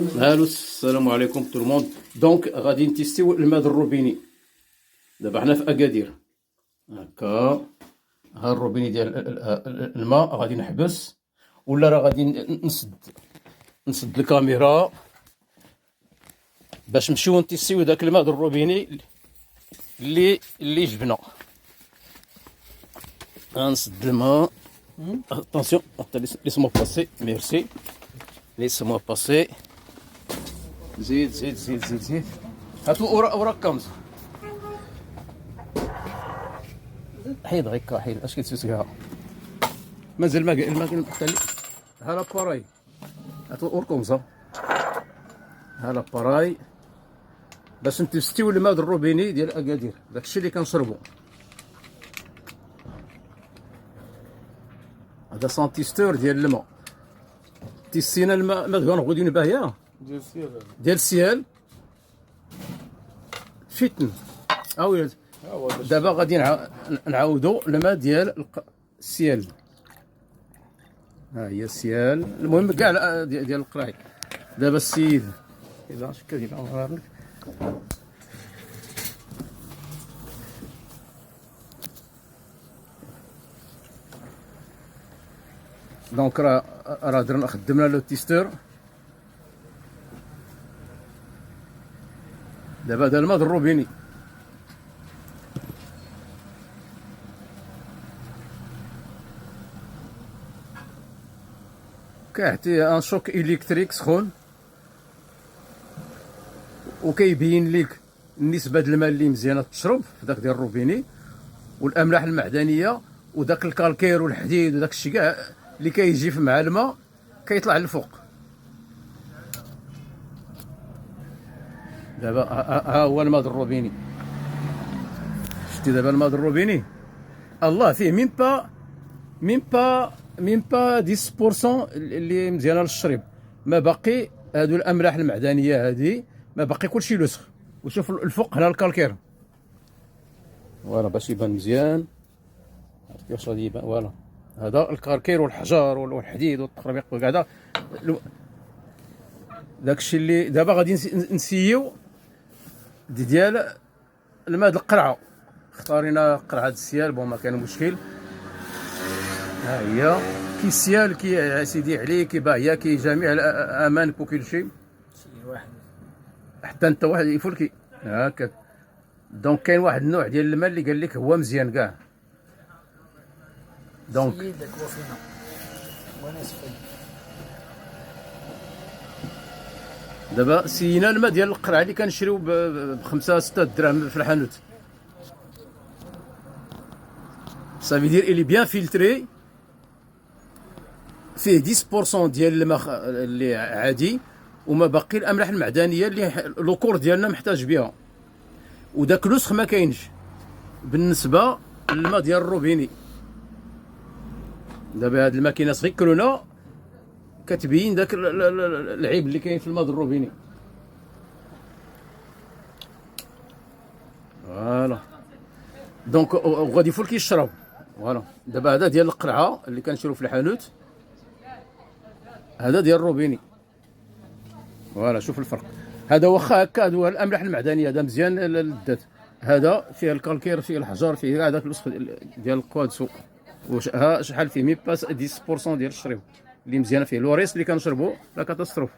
الو السلام عليكم تو الموند. دونك غادي نتيستيو الماء الروبيني. دابا حنا في اكادير هكا. ها الروبيني ديال الماء غادي نحبس ولا راه غادي نسد الكاميرا باش نمشيو نتيستيو داك الماء الروبيني اللي جبنا. غنسد الماء. اتونسيون ليسمو باسي. ميرسي ليسمو باسي. زيد زيد زيد زيد زيد. هاتو اوراق كامزه. حيد غيكا حيد اش كتسوسيها. مازال الماء تاع ها لاباراي. هاتو اوراق كامزه. ها لاباراي باش نتيستيو الماء الروبيني ديال اكادير، داكشي اللي كنشربو. هذا سانتيستور ديال الماء. تيستينا الماء مدهون غوديون باهيه ديال السيال فتن. ولاد دابا غادي نعاودو الماء ديال السيال. ها هي السيال. المهم كاع ديال القراي. دابا السيد اذا شكا ديال نوريك. دونك راه درنا خدمنا لو تيستور. دابا هذا الماء الروبيني. كيعطي ان شوك الكتريك سخون وكيبين ليك النسبه ديال الماء اللي مزيانه تشرب في داك ديال الروبيني والاملاح المعدنيه وداك الكالكير والحديد وداك الشيء كاع اللي كيجي مع الماء كيطلع للفوق. دابا ها هو الماء الروبيني. شتي دابا الماء الروبيني الله فيه ميم با 10% اللي مزيانه للشرب. ما باقي هادو الاملاح المعدنيه هادي ما باقي كلشي لوسخ. وشوف الفوق هنا الكالكير. فوالا باش يبان مزيان. عرفتي واش غادي يبان؟ فوالا هذا الكالكير والحجر والحديد والتخربيق وكذا. داكشي اللي دابا غادي نسيو ديال الماء القرعه. اختارينا قرعه السيال. بون ما كان مشكل. ها هي كي السيال كي سيدي عليه كي باهيه كي جميع امانك وكل شيء. حتى انت واحد يفلكي هكاك. دونك كاين واحد النوع ديال الماء اللي قال لك هو مزيان كاع. دونك دابا سينا الماء ديال القرعه اللي كنشريو بخمسة 6 دراهم في الحانوت. صافي دير الي بيان فيلتري. فيه 10% ديال الماء اللي عادي وما باقي الاملاح المعدنيه اللي لوكور ديالنا محتاج بها. وداك الوسخ ما كاينش بالنسبه للماء ديال الروبيني. دابا هاد الماكينه صغير كلونه كتبين داك العيب اللي كاين في الماء الروبيني. فوالا دونك غادي فول كيشرب. فوالا دابا هذا ديال القرعه اللي كنشريو في الحانوت. هذا ديال الروبيني. فوالا شوف الفرق. هذا واخا هكا هو الاملاح المعدنيه هذا مزيان للذات. هذا فيه الكالكير فيه الحجر فيه كاع داك الوسخ ديال الكوادسو. ها شحال فيه مي باس 10% ديال الشريب اللي مزيانه فيه. لوريس اللي كنشربو لا كاتاستروف.